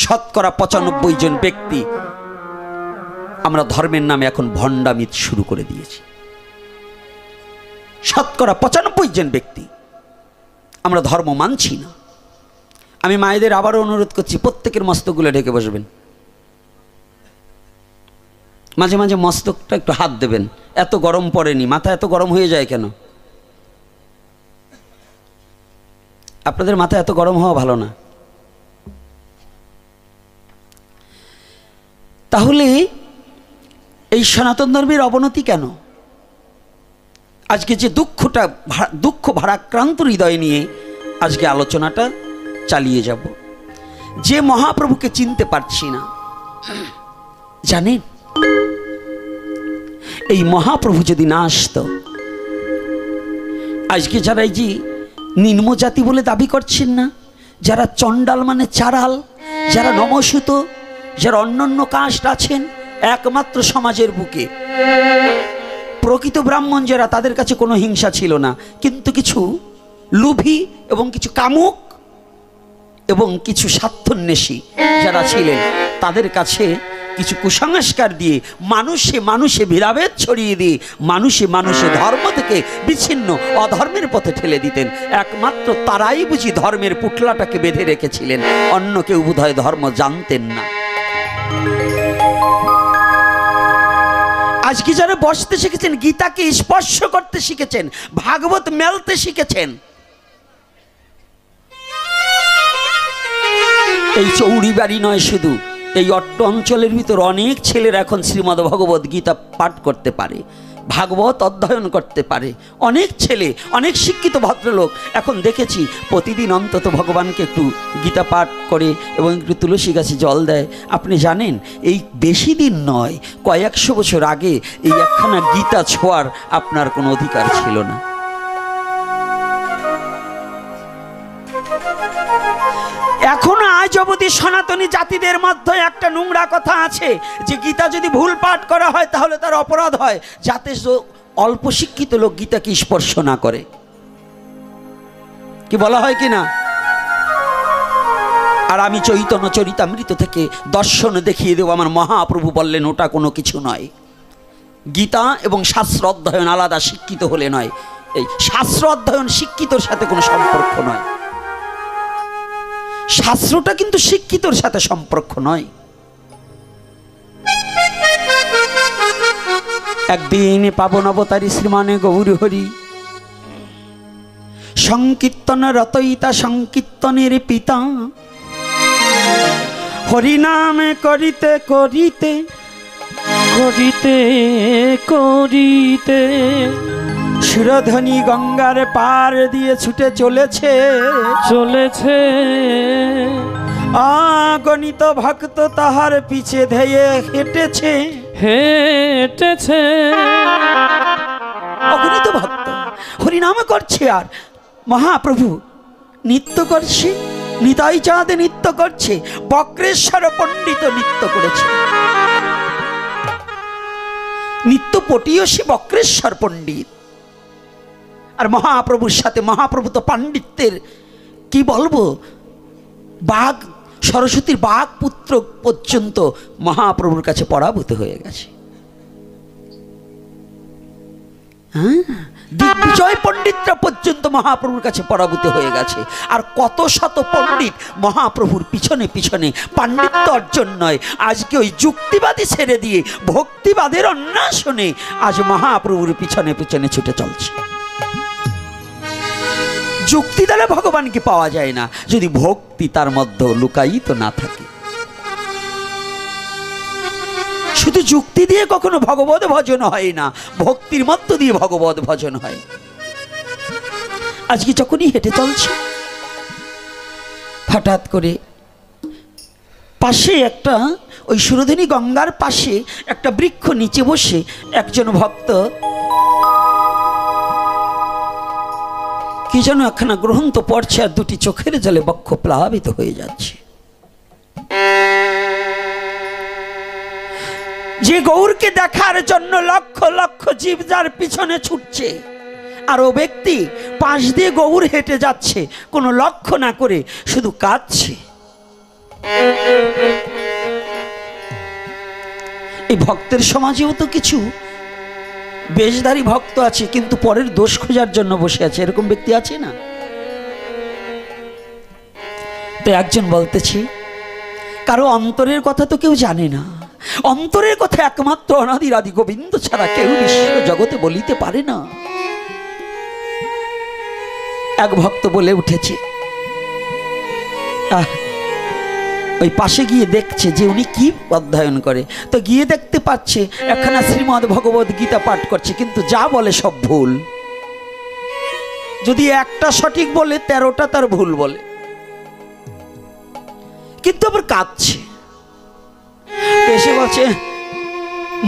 শতকরা 95 জন ব্যক্তি আমরা ধর্মের নামে এখন ভণ্ডামি শুরু করে দিয়েছি। শতকরা 95 জন ব্যক্তি আমরা ধর্ম মানছি না। আমি মায়েদের আবারও অনুরোধ করছি, প্রত্যেকের মস্তকগুলো ঢেকে বসবেন। মাঝে মাঝে মস্তকটা একটু হাত দেবেন। এত গরম পড়েনি, মাথা এত গরম হয়ে যায় কেন? আপনাদের মাথা এত গরম হওয়া ভালো না। তাহলে এই সনাতন ধর্মের অবনতি কেন? আজকে যে দুঃখ ভারাক্রান্ত হৃদয় নিয়ে আজকে আলোচনাটা চালিয়ে যাব। যে মহাপ্রভুকে চিনতে পারছি না, জানেন এই মহাপ্রভু যদি না আসতো, আজকে যারা এই যে নিম্ন জাতি বলে দাবি করছেন না, যারা চণ্ডাল মানে চারাল, যারা নমস্যুত, যারা অন্যান্য কাস্ট আছেন, একমাত্র সমাজের বুকে প্রকৃত ব্রাহ্মণ যারা, তাদের কাছে কোনো হিংসা ছিল না। কিন্তু কিছু লোভী এবং কিছু কামুক এবং কিছু স্বার্থন্বেষী যারা ছিলেন, তাদের কাছে কিছু কুসংস্কার দিয়ে মানুষে ভেদাভেদ ছড়িয়ে দিয়ে মানুষে ধর্ম থেকে বিচ্ছিন্ন অধর্মের পথে ঠেলে দিতেন। একমাত্র তারাই বুঝি ধর্মের পুটলাটাকে বেঁধে রেখেছিলেন, অন্য কেউ বোধহয় ধর্ম জানতেন না। আজকে যারা বসতে শিখেছেন, গীতাকে স্পর্শ করতে শিখেছেন, ভাগবত মেলতে শিখেছেন, এই চৌড়ি বাড়ি নয়, শুধু এই অট্ট অঞ্চলের ভিতর অনেক ছেলেরা এখন শ্রীমদ্ ভগবত গীতা পাঠ করতে পারে, ভাগবত অধ্যয়ন করতে পারে। অনেক ছেলে, অনেক শিক্ষিত ভদ্রলোক এখন দেখেছি প্রতিদিন অন্তত ভগবানকে একটু গীতা পাঠ করে এবং একটু তুলসী গাছে জল দেয়। আপনি জানেন এই বেশি দিন নয়, কয়েকশো বছর আগে এই একখানা গীতা ছোঁয়ার আপনার কোনো অধিকার ছিল না। এখনো আজ অবধি সনাতনী জাতিদের মধ্যে একটা নোংরা কথা আছে যে গীতা যদি ভুল পাঠ করা হয় তাহলে তার অপরাধ হয়, যাতে অল্প শিক্ষিত লোক গীতাকে স্পর্শ না করে। কি বলা হয় কি না? আর আমি চৈতন্য চরিতামৃত থেকে দর্শন দেখিয়ে দেব, আমার মহাপ্রভু বললেন ওটা কোনো কিছু নয়। গীতা এবং শাস্ত্র অধ্যয়ন আলাদা, শিক্ষিত হলে নয়। এই শাস্ত্র অধ্যয়ন শিক্ষিতর সাথে কোনো সম্পর্ক নয়, শাস্ত্রটা কিন্তু শিক্ষিতর সাথে সম্পর্ক নয়। একদিন পাবন অবতারী শ্রীমানে গৌর হরি সংকীর্তন রতইতা সংকীর্তনের পিতা, হরিনাম করিতে করিতে করিতে করিতে সুরধ্বনি গঙ্গার পার দিয়ে ছুটে চলেছে অগণিত ভক্ত তাহার পিছে ধেয়ে হেঁটেছে অগণিত ভক্ত হরিনাম করছে, আর মহাপ্রভু নৃত্য করছে, নিতাই চাঁদ নৃত্য করছে, বক্রেশ্বর পণ্ডিত নৃত্য করেছে। নিত্যপটীয় সে বক্রেশ্বর পণ্ডিত, আর মহাপ্রভুর সাথে, মহাপ্রভু তো পাণ্ডিত্যের কি বলবো, বাঘ সরস্বতীর বাঘ পুত্র পর্যন্ত মহাপ্রভুর কাছে পরাভূত হয়ে গেছে। দিগ্বিজয় পণ্ডিতরা পর্যন্ত মহাপ্রভুর কাছে পরাভূত হয়ে গেছে। আর কত শত পণ্ডিত মহাপ্রভুর পিছনে পিছনে পাণ্ডিত্য অর্জন নয়, আজকে ওই যুক্তিবাদী ছেড়ে দিয়ে ভক্তিবাদের অন্বেষণে আজ মহাপ্রভুর পিছনে পিছনে ছুটে চলছে। যুক্তি দ্বারা ভগবানকে পাওয়া যায় না যদি ভক্তি তার মধ্যে লুকায়িত না থাকে। শুধু যুক্তি দিয়ে কখনো ভগবত ভজন হয় না, ভক্তির মধ্য দিয়ে ভগবত ভজন হয়। আজকে যখনই হেঁটে চলছে, হঠাৎ করে পাশে একটা, ওই সুরধনী গঙ্গার পাশে একটা বৃক্ষ নিচে বসে একজন ভক্ত কি যেন একখানা গ্রন্থ পড়ছে, আর দুটি চোখের জলে বক্ষ প্লাবিত হয়ে যাচ্ছে। যে গৌরকে দেখার জন্য লক্ষ লক্ষ জীব যার পিছনে ছুটছে, আর ও ব্যক্তি পাশ দিয়ে গৌর হেঁটে যাচ্ছে, কোনো লক্ষ্য না করে শুধু কাঁদছে। এই ভক্তের সমাজেও তো কিছু বেশধারী ভক্ত আছে, কিন্তু পরের দোষ খোঁজার জন্য বসে আছে, এরকম ব্যক্তি আছে না? তো একজন বলতেছে, কারো অন্তরের কথা তো কেউ জানে না, অন্তরের কথা একমাত্র অনাদির আদি গোবিন্দ ছাড়া কেউ বিশ্ব জগতে বলিতে পারে না। এক ভক্ত বলে উঠেছে, ওই পাশে গিয়ে দেখছে যে উনি কি অধ্যয়ন করে, তো গিয়ে দেখতে পাচ্ছে একখানা শ্রীমদ্ ভগবদ গীতা পাঠ করছে, কিন্তু যা বলে সব ভুল। যদি একটা সঠিক বলে 13টা তার ভুল বলে, কিন্তু আবার কাঁদছে। এসে বলছে,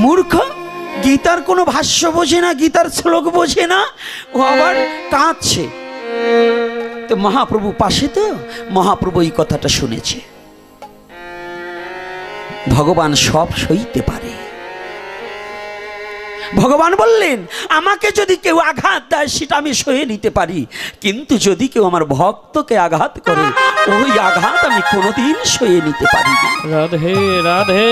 মূর্খ, গীতার কোনো ভাষ্য বোঝে না, গীতার শ্লোক বোঝে না, ও আবার কাঁদছে। তো মহাপ্রভু পাশে, তো মহাপ্রভু এই কথাটা শুনেছে। ভগবান সব সইতে পারে। ভগবান বললেন, আমাকে যদি কেউ আঘাত দেয় সেটা আমি সয়ে নিতে পারি, কিন্তু যদি কেউ আমার ভক্তকে আঘাত করে ওই আঘাত আমি কোনোদিন সয়ে নিতে পারি না। রাধে রাধে।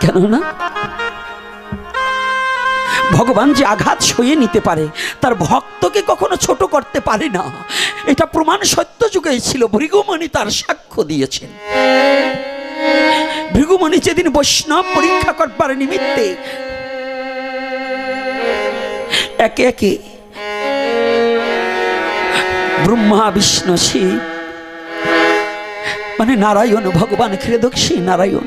কেননা ভগবান যে আঘাত সয়ে নিতে পারে, তার ভক্তকে কখনো ছোট করতে পারে না। এটা প্রমাণ সত্য যুগে ছিল, ভৃগুমণি তার সাক্ষ্য দিয়েছেন। ভৃগুমণি যেদিন বৈষ্ণব পরীক্ষা করবার নিমিত্তে একে একে ব্রহ্মা বিষ্ণু শিব, মানে নারায়ণ ভগবান ক্ষীরদক্ষী নারায়ণ,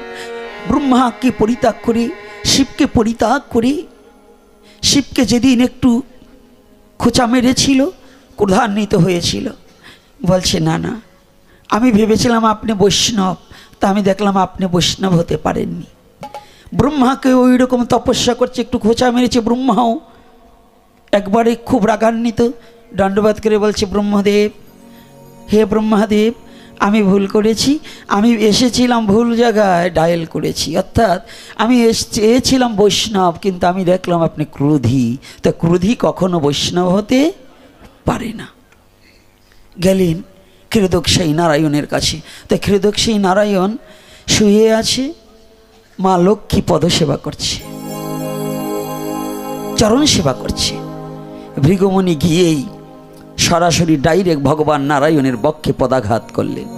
ব্রহ্মাকে পরিত্যাগ করে শিবকে পরিত্যাগ করে, শিবকে যেদিন একটু খোঁচা মেরেছিল, ক্রোধান্বিত হয়েছিল, বলছে না না, আমি ভেবেছিলাম আপনি বৈষ্ণব, তা আমি দেখলাম আপনি বৈষ্ণব হতে পারেননি। ব্রহ্মাকে ওই রকম তপস্যা করছে, একটু খোঁচা মেরেছে, ব্রহ্মাও একবারে খুব রাগান্বিত, দণ্ডবাদ করে বলছে, ব্রহ্মদেব, হে ব্রহ্মদেব, আমি ভুল করেছি, আমি এসেছিলাম ভুল জায়গায় ডায়াল করেছি, অর্থাৎ আমি চেয়েছিলাম বৈষ্ণব, কিন্তু আমি দেখলাম আপনি ক্রোধী, তা ক্রোধী কখনো বৈষ্ণব হতে পারে না। গেলেন ক্ষীরদক্ষী নারায়ণের কাছে। তো ক্ষীরদক্ষী নারায়ণ শুয়ে আছে, মা লক্ষ্মী পদসেবা করছে, চরণ সেবা করছে। ভৃগুমণি গিয়েই সরাসরি ডাইরেক্ট ভগবান নারায়ণের বক্ষে পদাঘাত করলেন।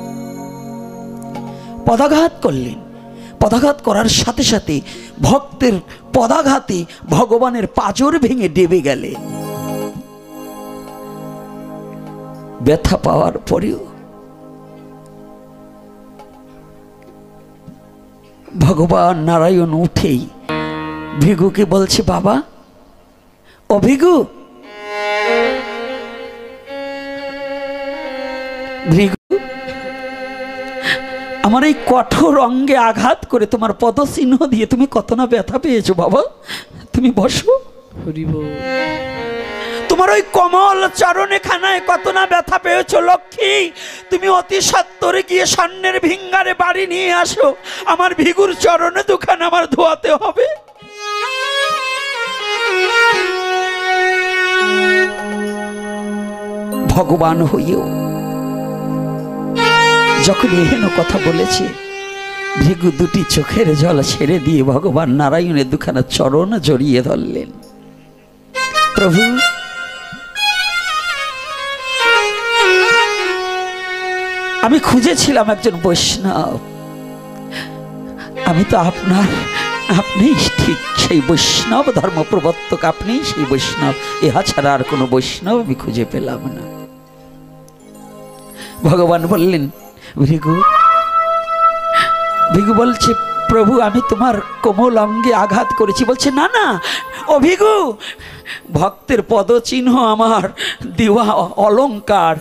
পদাঘাত করার সাথে সাথে ভক্তের পদাঘাতে ভগবানের পাঁজর ভেঙে ডেবে গেলে। ব্যথা পাওয়ার পরেও ভগবান নারায়ণ উঠেই ভৃগুকে বলছে, বাবা, ও ভৃগু, ভৃগু, আমার এই কঠোর অঙ্গে আঘাত করে তোমার পদচিহ্ন দিয়ে তুমি কত না ব্যথা পেয়েছো বাবা, তুমি বসো। তোমার ওই কমল চরণে খানায় কত না ব্যথা পেয়েছো লক্ষ্মী, তুমি অতি সত্বরে গিয়ে স্বর্ণের ভিঙ্গারে বাড়ি নিয়ে আসো, আমার ভিগুর চরণে দুখানা আমার ধোয়াতে হবে। ভগবান হইও যখন এহেন কথা বলেছে, ভৃগু দুটি চোখের জল ছেড়ে দিয়ে ভগবান নারায়ণের দুখানা চরণ জড়িয়ে ধরলেন। প্রভু, আমি খুঁজেছিলাম একজন বৈষ্ণব, আমি তো আপনি ঠিক সেই বৈষ্ণব ধর্ম প্রবর্তক, আপনি সেই বৈষ্ণব, ইহা ছাড়া আর কোনো বৈষ্ণব আমি খুঁজে পেলাম না। ভগবান বললেন, ভৃগু বলছে, প্রভু আমি তোমার কোমল অঙ্গে আঘাত করেছি। বলছে, না না ও ভৃগু, ভক্তের পদচিহ্ন আমার দেওয়া অলংকার,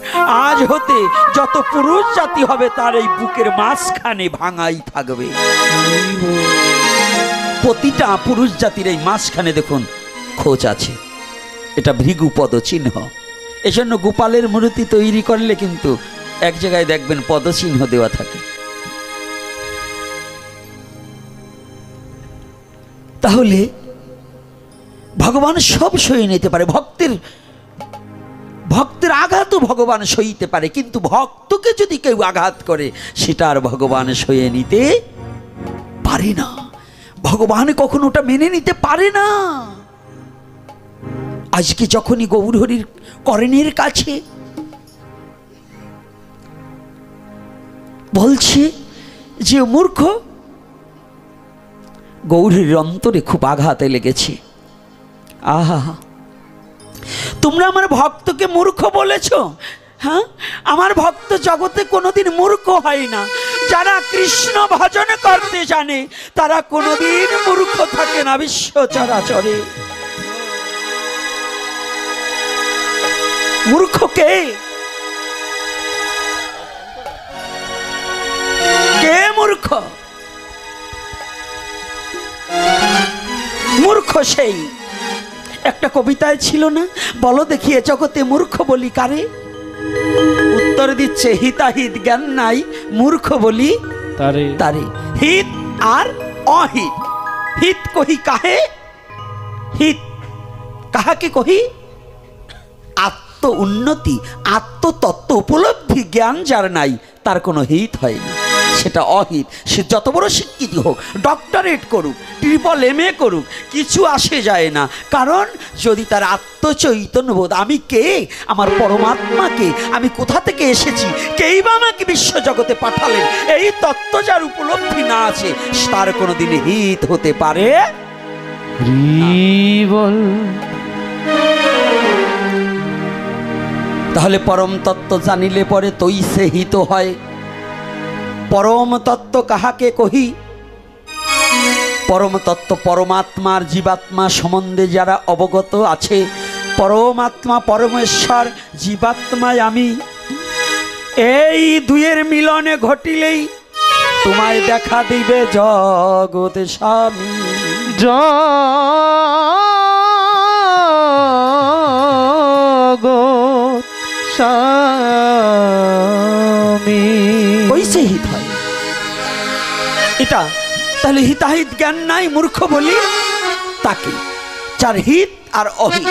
আজ হতে যত পুরুষ জাতি হবে তার এই বুকের মাঝখানে ভাঙাই থাকবে। প্রতিটা পুরুষ জাতির এই মাঝখানে দেখুন খোঁজ আছে, এটা ভৃগু পদচিহ্ন। এজন্য গোপালের মূর্তি তৈরি করলে কিন্তু এক জায়গায় দেখবেন পদচিহ্ন দেওয়া থাকে। তাহলে ভগবান সব সয়ে নিতে পারে, ভক্তের আঘাত তো ভগবান সইতে পারে, কিন্তু ভক্তকে যদি কেউ আঘাত করে সেটা আর ভগবান সয়ে নিতে পারে না। ভগবান কখনো ওটা মেনে নিতে পারে না। আজকে যখনই গৌরহরির কর্ণের কাছে বলছে যে মূর্খ, গৌরহরির অন্তরে খুব আঘাতে লেগেছে। আহা, তোমরা আমার ভক্তকে মূর্খ বলেছ? হ্যাঁ, আমার ভক্ত জগতে কোনোদিন মূর্খ হয় না। যারা কৃষ্ণ ভজন করতে জানে তারা কোনোদিন মূর্খ থাকে না বিশ্ব চরাচরে। মূর্খ কে? কে মূর্খ? মূর্খ সেই একটা কবিতায় ছিল না, বলো দেখিয়ে জগতে মূর্খ বলি কারে? উত্তর দিচ্ছে হিতাহিত জ্ঞান নাই মূর্খ বলি তারে। তারে হিত আর অহিত। হিত কহি কাহে? হিত কাহাকে কহি? আত্ম উন্নতি, আত্মতত্ত্ব উপলব্ধি জ্ঞান যার নাই তার কোনো হিত হয় না, সেটা অহিত। সে যত বড় শিক্ষিত হোক, ডক্টরেট করুক, MA করুক, কিছু আসে যায় না। কারণ যদি তার আত্মচৈতন্যবোধ, আমি কে, আমার পরমাত্মাকে, আমি কোথা থেকে এসেছি, কেই বা আমাকে বিশ্বজগতে পাঠালেন, এই তত্ত্ব যার উপলব্ধি না আছে তার কোনোদিন হিত হতে পারে তাহলে পরম তত্ত্ব জানিলে পরে তৈ সে হিত হয়। পরম তত্ত্ব কাহাকে কহি? পরম তত্ত্ব পরমাত্মার জীবাত্মা সম্বন্ধে যারা অবগত আছে, পরমাত্মা পরমেশ্বর, জীবাত্মায় আমি, এই দুয়ের মিলনে ঘটিলেই তোমায় দেখা দিবে জগৎ স্বামী। জগৎ স্বামী ওইসে হিত হয়। এটা তাহলে হিতাহিত জ্ঞান নাই মূর্খ বলি তাকে, যার হিত আর অহিত।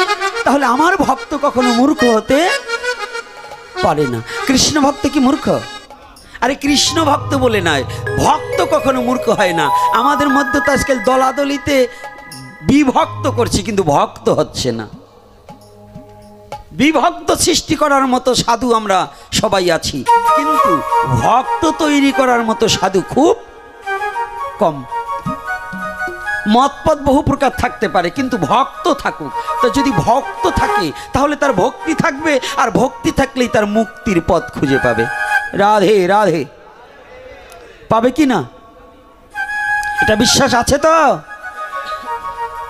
তাহলে আমার ভক্ত কখনো মূর্খ হতে পারে না। কৃষ্ণ ভক্ত কি মূর্খ? আরে কৃষ্ণ ভক্ত বলে নয়, ভক্ত কখনো মূর্খ হয় না। আমাদের মধ্যে তো আজকাল দলাদলিতে বিভক্ত করছে, কিন্তু ভক্ত হচ্ছে না। বিভক্ত সৃষ্টি করার মতো সাধু আমরা সবাই আছি, কিন্তু ভক্ত তৈরি করার মতো সাধু খুব কম। মতপথ বহু প্রকার থাকতে পারে, কিন্তু ভক্ত থাকুক। তো যদি ভক্ত থাকে তাহলে তার ভক্তি থাকবে, আর ভক্তি থাকলেই তার মুক্তির পথ খুঁজে পাবে। রাধে রাধে পাবে কি না? এটা বিশ্বাস আছে তো?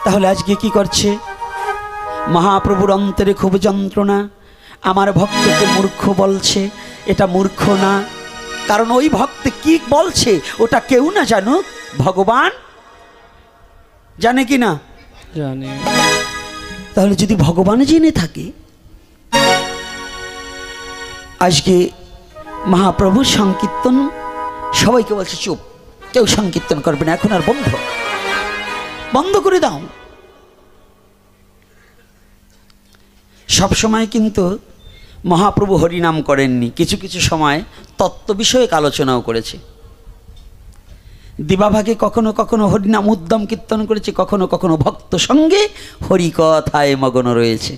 তাহলে আজকে কি করছে? মহাপ্রভুর অন্তরে খুব যন্ত্রণা, আমার ভক্তকে মূর্খ বলছে। এটা মূর্খ না, কারণ ওই ভক্ত কি বলছে ওটা কেউ না জানুক, ভগবান জানে কি না? জানে। তাহলে যদি ভগবান জেনে থাকে, আজকে মহাপ্রভু সংকীর্তন সবাইকে বলছে চুপ, কেউ সংকীর্তন করবে না, এখন আর বন্ধ করে দাও। সবসময় কিন্তু মহাপ্রভু হরিনাম করেননি, কিছু কিছু সময় তত্ত্ব বিষয়ক আলোচনাও করেছে। দিবাভাগে কখনো কখনো হরিনাম উদ্যম কীর্তন করেছে, কখনো কখনো ভক্ত সঙ্গে হরিকথায় মগ্ন রয়েছে।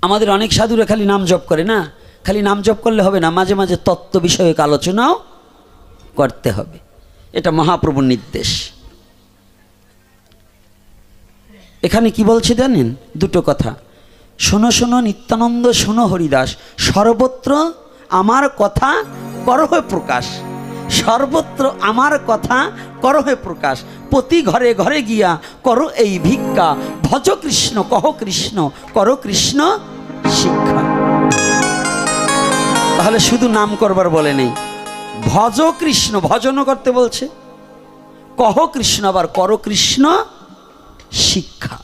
আমাদের অনেক সাধুরা খালি নাম জপ করে না, খালি নাম জপ করলে হবে না, মাঝে মাঝে তত্ত্ব বিষয়ক আলোচনাও করতে হবে। এটা মহাপ্রভুর নির্দেশ। এখানে কি বলছে জানেন? দুটো কথা। শোনো শোনো নিত্যানন্দ, শোনো হরিদাস, সর্বত্র আমার কথা করহে প্রকাশ। সর্বত্র আমার কথা করহে প্রকাশ, প্রতি ঘরে ঘরে গিয়া করো এই ভিক্ষা। ভজ কৃষ্ণ কহ কৃষ্ণ, করো কৃষ্ণ শিক্ষা। তাহলে শুধু নাম করবার বলে নেই, ভজ কৃষ্ণ, ভজনও করতে বলছে, কহ কৃষ্ণ, আবার করো কৃষ্ণ শিক্ষা।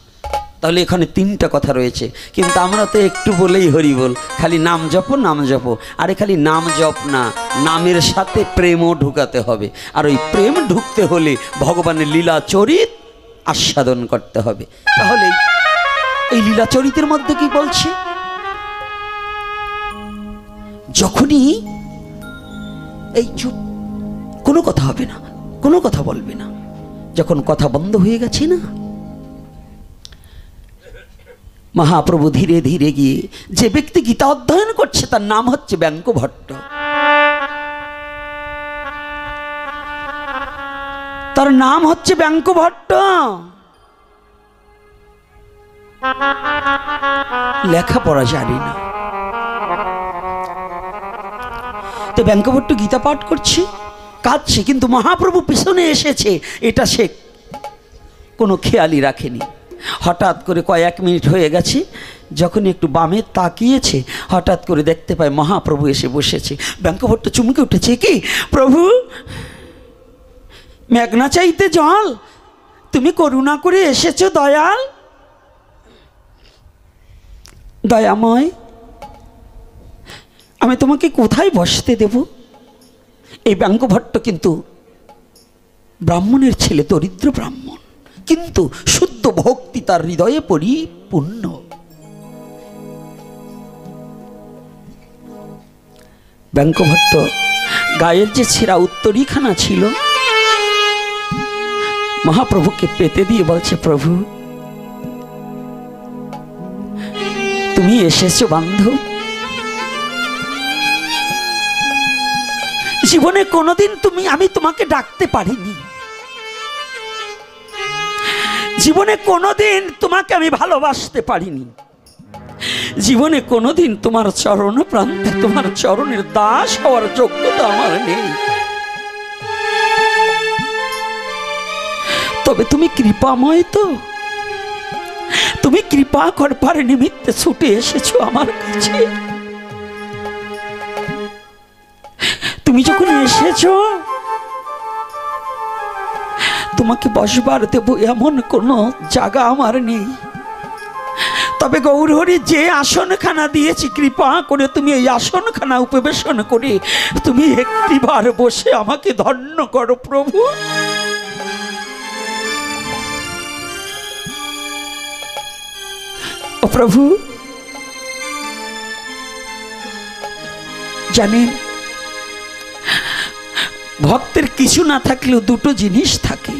তাহলে এখানে তিনটা কথা রয়েছে, কিন্তু আমরা তো একটু বলেই হরি বল, খালি নাম জপো নাম জপো। আরে খালি নাম জপ না, নামের সাথে প্রেমও ঢুকাতে হবে। আর ওই প্রেম ঢুকতে হলে ভগবানের লীলা চরিত আস্বাদন করতে হবে। তাহলে এই লীলা চরিতের মধ্যে কি বলছে? যখনই এই চুপ, কোনো কথা হবে না, কোনো কথা বলবে না, যখন কথা বন্ধ হয়ে গেছে না, মহাপ্রভু ধীরে ধীরে গিয়ে, যে ব্যক্তি গীতা অধ্যয়ন করছে তার নাম হচ্ছে ব্যঙ্কভট্ট, তার নাম হচ্ছে ব্যঙ্কভট্ট। লেখাপড়া জানি না, তো ব্যঙ্কভট্ট গীতা পাঠ করছে, কাঁদছে, কিন্তু মহাপ্রভু পিছনে এসেছে এটা সে কোনো খেয়ালই রাখেনি। হঠাৎ করে কয়েক মিনিট হয়ে গেছে, যখন একটু বামে তাকিয়েছে, হঠাৎ করে দেখতে পায় মহাপ্রভু এসে বসেছে। ব্যঙ্কভট্ট চমকে উঠেছে, কি প্রভু, মেঘনা চাইতে জল, তুমি করুণা করে এসেছো দয়াল, দয়াময়, আমি তোমাকে কোথায় বসতে দেব? এই ব্যঙ্কভট্ট কিন্তু ব্রাহ্মণের ছেলে, দরিদ্র ব্রাহ্মণ, কিন্তু শুদ্ধ ভক্তি তার হৃদয়ে পরিপূর্ণ। ব্যঙ্কভট্ট গায়ের যে ছেঁড়া উত্তরীখানা ছিল, মহাপ্রভুকে পেতে দিয়ে বলছে, প্রভু তুমি এসেছো বান্ধব, জীবনে কোনোদিন আমি তোমাকে ডাকতে পারিনি, জীবনে কোনোদিন তোমাকে আমি ভালোবাসতে পারিনি, জীবনে কোনোদিন তোমার চরণ প্রান্তে তোমার চরণের দাস হওয়ার যোগ্যতা আমার নেই, তবে তুমি কৃপাময়, তো তুমি কৃপা করবার নিমিত্তে ছুটে এসেছো আমার কাছে। তুমি যখন এসেছো, তোমাকে বসবার দেব এমন কোনো জায়গা আমার নেই, তবে গৌরহরি যে আসনখানা দিয়েছি, কৃপা করে তুমি এই আসনখানা উপবেশন করে তুমি একটিবার বসে আমাকে ধন্য করো প্রভু। ও প্রভু, জানেন ভক্তের কিছু না থাকলেও দুটো জিনিস থাকে,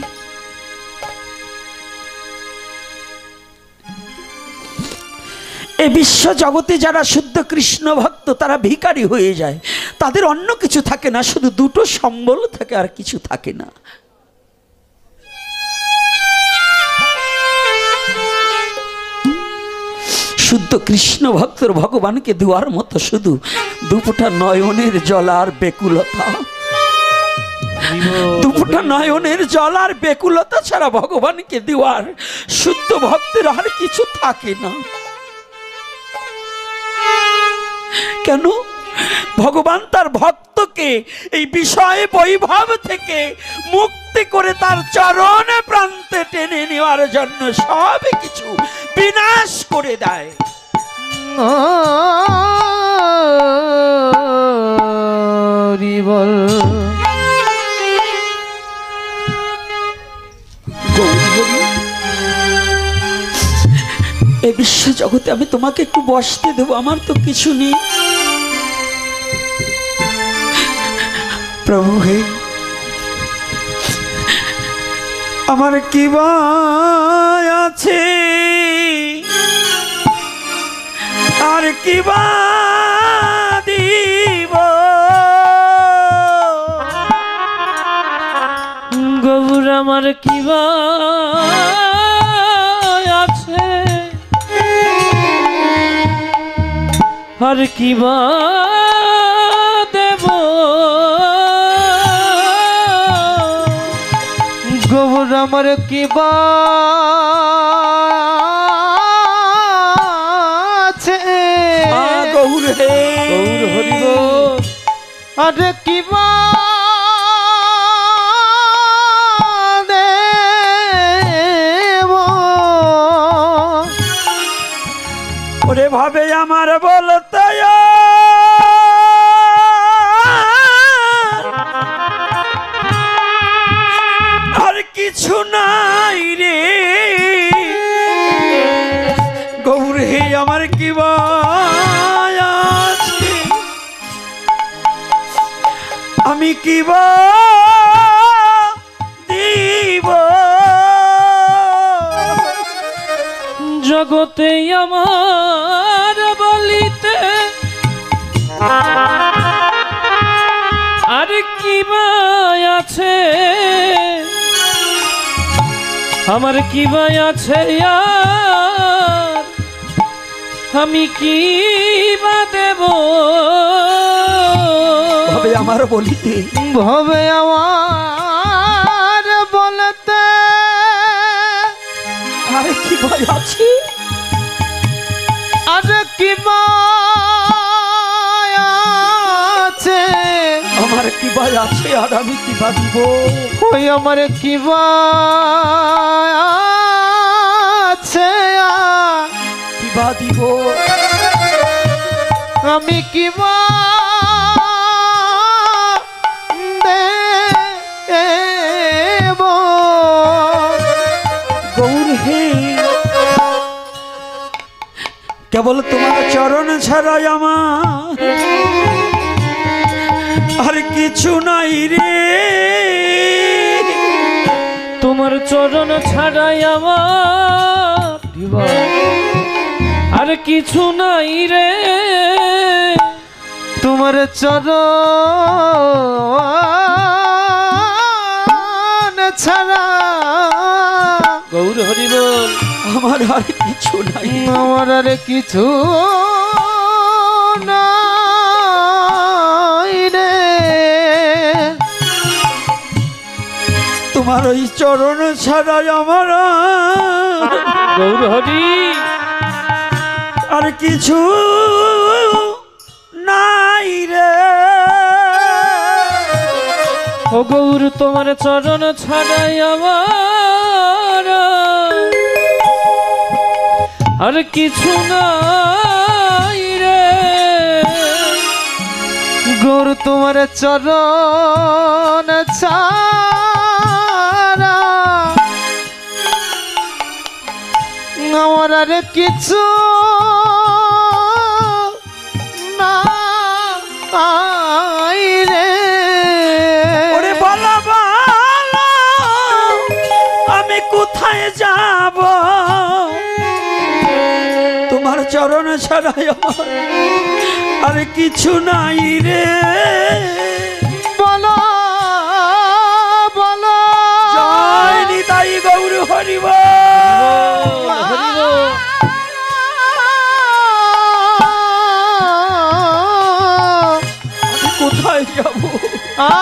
এই বিশ্ব জগতে যারা শুদ্ধ কৃষ্ণ ভক্ত তারা ভিখারি হয়ে যায়, তাদের অন্য কিছু থাকে না, শুধু দুটো সম্বল থাকে, আর কিছু থাকে না। শুদ্ধ কৃষ্ণ ভক্তর ভগবানকে দেওয়ার মতো শুধু দুপুটা নয়নের জল আর বেকুলতা, দুপুটা নয়নের জল আর বেকুলতা ছাড়া ভগবানকে দেওয়ার শুদ্ধ ভক্তের আর কিছু থাকে না। কেন? ভগবান তার ভক্তকে এই বিষয় বৈভব থেকে মুক্তি করে তার চরণ প্রান্তে টেনে নেওয়ার জন্য সব কিছু বিনাশ করে দেয়। এই বিশ্ব জগতে আমি তোমাকে একটু বসতে দেবো, আমার তো কিছু নেই। প্রভু হে, আমার কি বা আছে আর কি বা দিব, গৌর আমার কি বা আছে আর কি বা দেব, গৌর আমার কি বা আছে, গৌর হে, গৌর হরিব আর কি বা দেব, ওরে ভাবে আমার বলতে আর কিছু নাই রে, গৌর হে আমার কি বা আছে আমি কি বা দিব জগতে আমার বলিতে আর কি বা আছে আমার কি বা আছে আর আমি কি বা দেব ভাবে আমার বলিতে ভবে আমার বলতে আরে কি ভয় আছে আর কি বা আছে আমার কি ভয় আছে আর আমি কি বা দিব ওই আমার কি বা আছে কি বা দিব আমি কি বা দেব গৌর হে কেবল তোমার চরণ ছাড়াই আমার আর কিছু নাই রে তোমার চরণ ছাড়াই আমার আর কিছু নাই রে তোমার চরণ ছাড়া গৌর হরি বল আমার আর কিছু নাই আমার আর কিছু নাই রে তোমার ওই চরণ ছাড়াই আমার গৌর হরি আর কিছু নাই রে ও গৌর তোমার চরণ ছাড়াই আমার আর কিছু নাই রে গৌর তোমার চরণ ছাড়া আমার আর কিছু নাই রে ওরে বলা বলা আমি কোথায় যাব তোমার চরণ ছাড়াই আমার আর কিছু নাই রে বলো বলো জয় নিতাই গৌর হরিব কোথায় যাব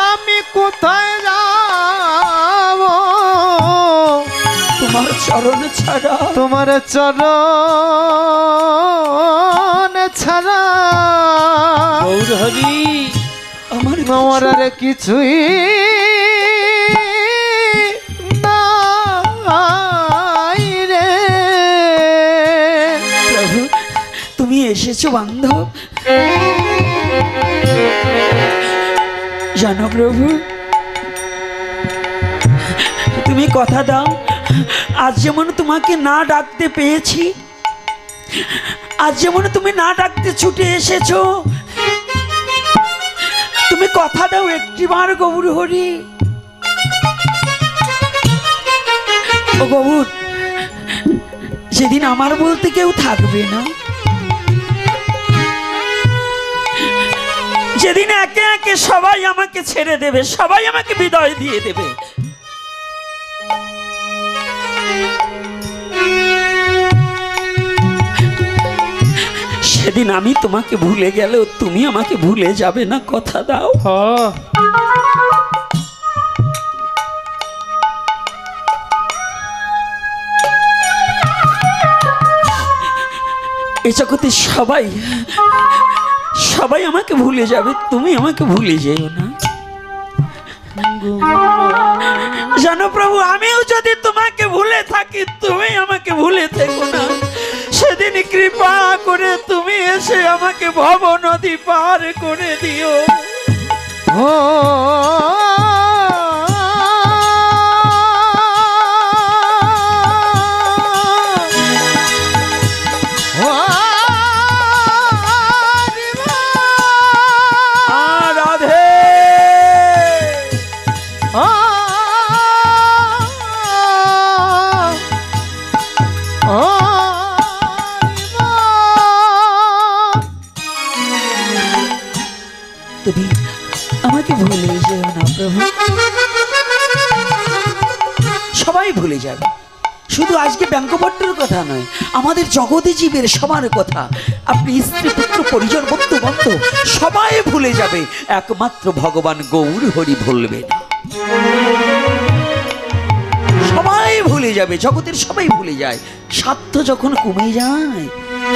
আমি কোথায় যাব তোমার চরণ ছাড়া তোমার চরণ ছাড়া গৌর হরি আমার আমার আর কিছুই নাই রে প্রভু তুমি এসেছো বান্ধব জানো প্রভু তুমি কথা দাও আজ যেমন তোমাকে না ডাকতে পেয়েছি আজ যেমন তুমি না ডাকতে ছুটে এসেছো তুমি কথা দাও একটিবার গৌর হরি ও গৌর সেদিন আমার বলতে কেউ থাকবে না যেদিন একে একে সবাই আমাকে ছেড়ে দেবে সবাই আমাকে বিদায় দিয়ে দেবে সেদিন আমি তোমাকে ভুলে গেলেও তুমি আমাকে ভুলে যাবে না কথা দাও এই জগতে সবাই সবাই আমাকে ভুলে যাবে তুমি আমাকে ভুলে যেও না জানো প্রভু আমিও যদি তোমাকে ভুলে থাকি তুমি আমাকে ভুলে থেকো না সেদিন কৃপা করে তুমি এসে আমাকে ভব নদী পার করে দিও ও রাধে তুমি আমাকে ভুলে যেও না প্রভু। সবাই ভুলে যাবে, শুধু আজকে ব্যঙ্গভট্টের কথা নয়, আমাদের জগতে জীবের সবার কথা। আপনি স্ত্রী পুত্র পরিজন বন্ধু বান্ধব সবাই ভুলে যাবে, একমাত্র ভগবান গৌর হরি ভুলবে না। সবাই ভুলে যাবে, জগতের সবাই ভুলে যায়। স্বার্থ যখন কমে যায়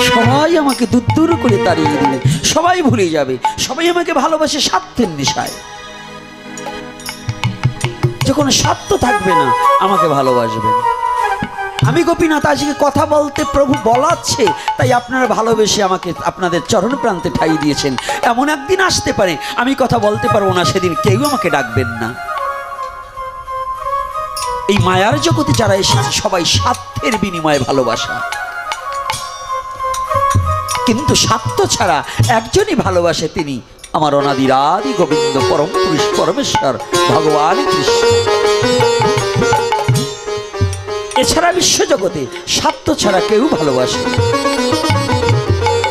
সবাই আমাকে দূর দূর করে তাড়িয়ে দিবে, সবাই ভুলে যাবে, সবাই আমাকে ভালোবাসে স্বার্থের নেশায়। যখন স্বার্থ থাকবে না আমাকে ভালোবাসবে না। আমি গোপীনাথ আজকে কথা বলতে প্রভু বলাচ্ছে, তাই আপনারা ভালোবেসে আমাকে আপনাদের চরণ প্রান্তে ঠাই দিয়েছেন। এমন একদিন আসতে পারে আমি কথা বলতে পারবো না, সেদিন কেউ আমাকে ডাকবেন না। এই মায়ার জগতে যারা এসেছে সবাই স্বার্থের বিনিময়ে ভালোবাসা, কিন্তু স্বার্থ ছাড়া একজনই ভালোবাসে, তিনি আমার অনাদিরাদি গোবিন্দ পরম পুরুষ পরমেশ্বর ভগবান কৃষ্ণ। এছাড়া বিশ্বজগতে স্বার্থ ছাড়া কেউ ভালোবাসে।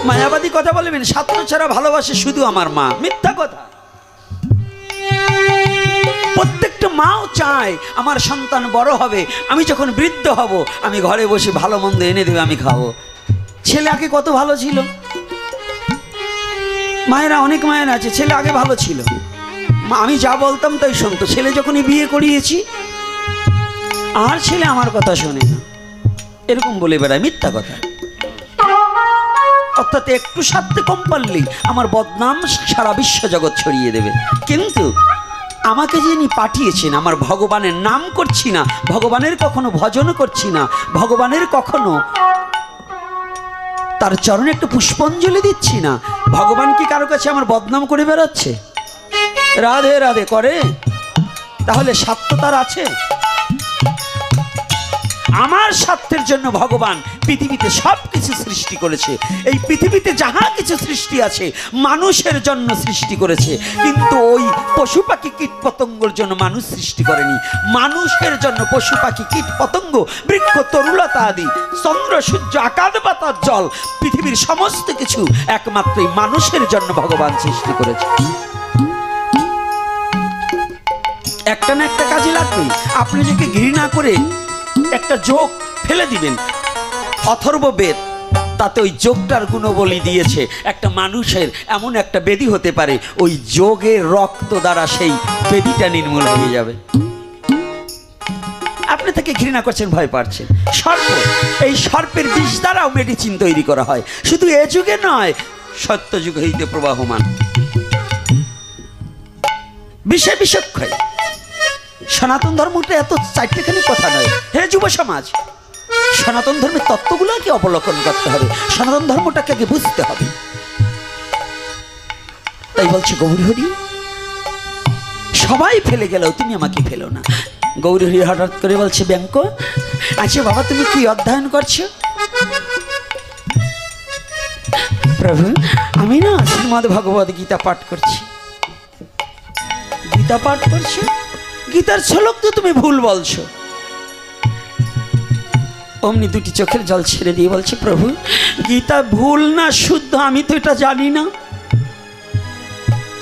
মায়াবাদী কথা বলবেন স্বার্থ ছাড়া ভালোবাসে শুধু আমার মা, মিথ্যা কথা। প্রত্যেকটা মাও চায় আমার সন্তান বড় হবে, আমি যখন বৃদ্ধ হব আমি ঘরে বসে ভালো মন্দ এনে দেবে, আমি খাবো। ছেলে আগে কত ভালো ছিল, মায়েরা অনেক মায়ের আছে ছেলে আগে ভালো ছিল, আমি যা বলতাম তাই শুনতো। ছেলে যখনই বিয়ে করিয়েছি আর ছেলে আমার কথা শোনে না, এরকম বলে বেড়ায়, মিথ্যা কথা। অর্থাৎ একটু স্বার্থে কম পারলেই আমার বদনাম সারা বিশ্ব জগৎ ছড়িয়ে দেবে। কিন্তু আমাকে যিনি পাঠিয়েছেন, আমার ভগবানের নাম করছি না, ভগবানের কখনো ভজন করছি না, ভগবানের কখনো তার চরণে একটু পুষ্পাঞ্জলি দিচ্ছি না, ভগবান কি কারো কাছে আমার বদনাম করে বেড়াচ্ছে? রাধে রাধে করে, তাহলে স্বার্থ তার আছে? আমার স্বার্থের জন্য ভগবান পৃথিবীতে সব কিছু সৃষ্টি করেছে। এই পৃথিবীতে যাহা কিছু সৃষ্টি আছে মানুষের জন্য সৃষ্টি করেছে, কিন্তু ওই পশু পাখি কীট পতঙ্গর জন্য মানুষ সৃষ্টি করেনি। মানুষের জন্য পশু পাখি কীট পতঙ্গ বৃক্ষ তরুলতা আদি চন্দ্র সূর্য আকাশ বাতাস জল পৃথিবীর সমস্ত কিছু একমাত্রই মানুষের জন্য ভগবান সৃষ্টি করেছে। একটা না একটা কাজে লাগবে। আপনি যাকে ঘৃণা করে একটা যোগ ফেলে দিবেন, অথর্ববেদ তাতে ওই যোগটার গুণবলী দিয়েছে, একটা মানুষের এমন একটা বেদি হতে পারে ওই যোগের রক্ত দ্বারা সেই বেদিটা নির্মূল হয়ে যাবে। আপনি তাকে ঘৃণা করছেন, ভয় পাচ্ছেন। সর্প, এই সর্পের বিষ দ্বারাও মেডিসিন তৈরি করা হয়, শুধু এ যুগে নয়, সত্য যুগ হইতে প্রবাহমান বিষে বিষক্ষয়। সনাতন ধর্মটা এত চারটেখানি কথা নয়। হে যুব সমাজ, সনাতন ধর্মের তত্ত্বগুলোকে অবলোকন করতে হবে, সনাতন ধর্মটাকে আগে বুঝতে হবে। তাই বলছি গৌরহরি, সবাই ফেলে গেলেও তুমি আমাকে ফেলো না। গৌরহরি হঠাৎ করে বলছে, ব্যাঙ্ক আচ্ছা বাবা তুমি কি অধ্যয়ন করছো? প্রভু আমি না শ্রীমদ্ ভগবদ গীতা পাঠ করছি। গীতা পাঠ করছো? গীতার শ্লোক তো তুমি ভুল বলছো। অমনি দুটি চোখের জল ছেড়ে দিয়ে বলছে, প্রভু গীতা ভুল না শুদ্ধ আমি তো এটা জানি না।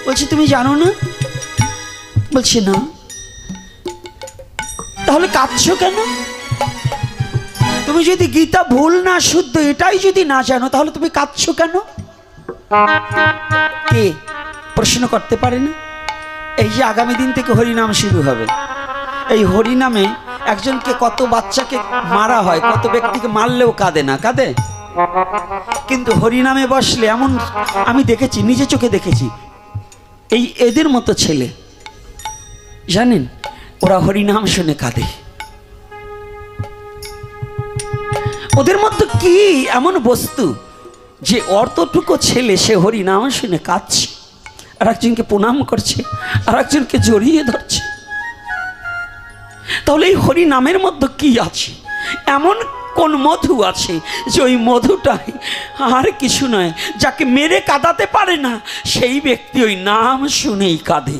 বলছি তুমি জানো না? বলছি না। তাহলে কাঁদছো কেন? তুমি যদি গীতা ভুল না শুদ্ধ এটাই যদি না জানো তাহলে তুমি কাঁদছো কেন? কে প্রশ্ন করতে পারে না? এই যে আগামী দিন থেকে হরিনাম শুরু হবে, এই হরিনামে একজনকে কত বাচ্চাকে মারা হয়, কত ব্যক্তিকে মারলেও কাঁদে না, কাঁদে? কিন্তু হরিনামে বসলে এমন আমি দেখেছি, নিজে চোখে দেখেছি, এই এদের মতো ছেলে জানেন ওরা হরিনাম শুনে কাঁদে। ওদের মধ্যে কি এমন বস্তু যে অর্থটুকু ছেলে সে হরিনাম শুনে কাঁদছে, আর একজনকে প্রণাম করছে, আর একজনকে জড়িয়ে ধরছে। তাহলে এই হরি নামের মধ্যে কি আছে? এমন কোন মধু আছে যে ওই মধুটাই আর কিছু নয়, যাকে মেরে কাঁদাতে পারে না সেই ব্যক্তি ওই নাম শুনেই কাঁদে,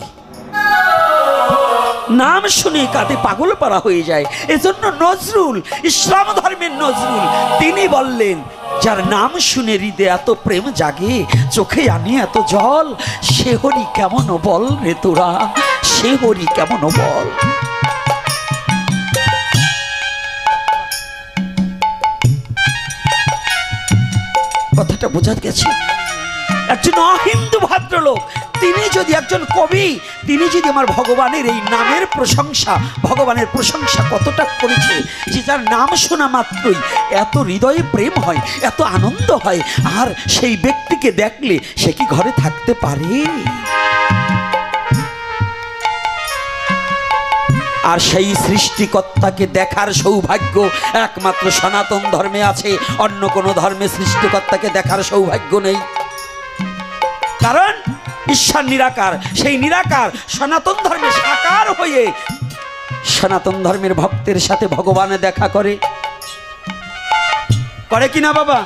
নাম শুনেই কাঁদে, পাগল পারা হয়ে যায়। এজন্য নজরুল, ইসলাম ধর্মের নজরুল, তিনি বললেন যার নাম শুনে হৃদয়ে এত প্রেম জাগে, চোখে আনি এত জল, সে হরি কেমন বল রে তোরা, সে হরি কেমন বল। কথাটা বোঝা গেছে? একজন অহিন্দু ভদ্রলোক, তিনি যদি একজন কবি, তিনি যদি আমার ভগবানের এই নামের প্রশংসা, ভগবানের প্রশংসা কতটা করেছে যে যার নাম শোনা মাত্রই এত হৃদয়ে প্রেম হয়, এত আনন্দ হয়, আর সেই ব্যক্তিকে দেখলে সে কি ঘরে থাকতে পারে? আর সেই সৃষ্টিকর্তাকে দেখার সৌভাগ্য একমাত্র সনাতন ধর্মে আছে, অন্য কোনো ধর্মে সৃষ্টিকর্তাকে দেখার সৌভাগ্য নেই। কারণ ঈশ্বর নিরাকার, সেই নিরাকার সনাতন ধর্মে সাকার হয়ে সনাতন ধর্মের ভক্তের সাথে ভগবানে দেখা করে কিনা বাবা?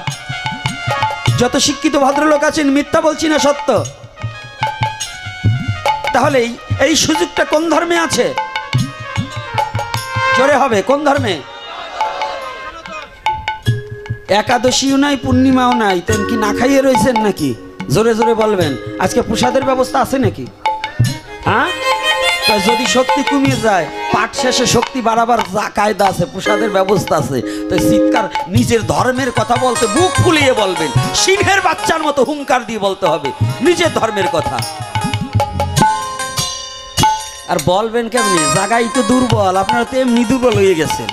যত শিক্ষিত ভদ্রলোক আছেন, মিথ্যা বলছি না, সত্য। তাহলে এই সুযোগটা কোন ধর্মে আছে? জোরে হবে, কোন ধর্মে? একাদশীও নাই, পূর্ণিমাও নাই, তেন কি না খাইয়ে রয়েছেন নাকি? জোরে জোরে বলবেন। আজকে প্রসাদের ব্যবস্থা আছে নাকি? হ্যাঁ, যদি শক্তি কমিয়ে যায়, পাঠ শেষে শক্তি বাড়াবার কায়দা আছে, প্রসাদের ব্যবস্থা আছে। তো চিৎকার, নিজের ধর্মের কথা বলতে বুক ফুলিয়ে বলবেন, সিংহের বাচ্চার মতো হুঙ্কার দিয়ে বলতে হবে নিজের ধর্মের কথা। আর বলবেন কেমনি? জায়গায় তো দুর্বল, আপনারা তো এমনি দুর্বল হয়ে গেছেন।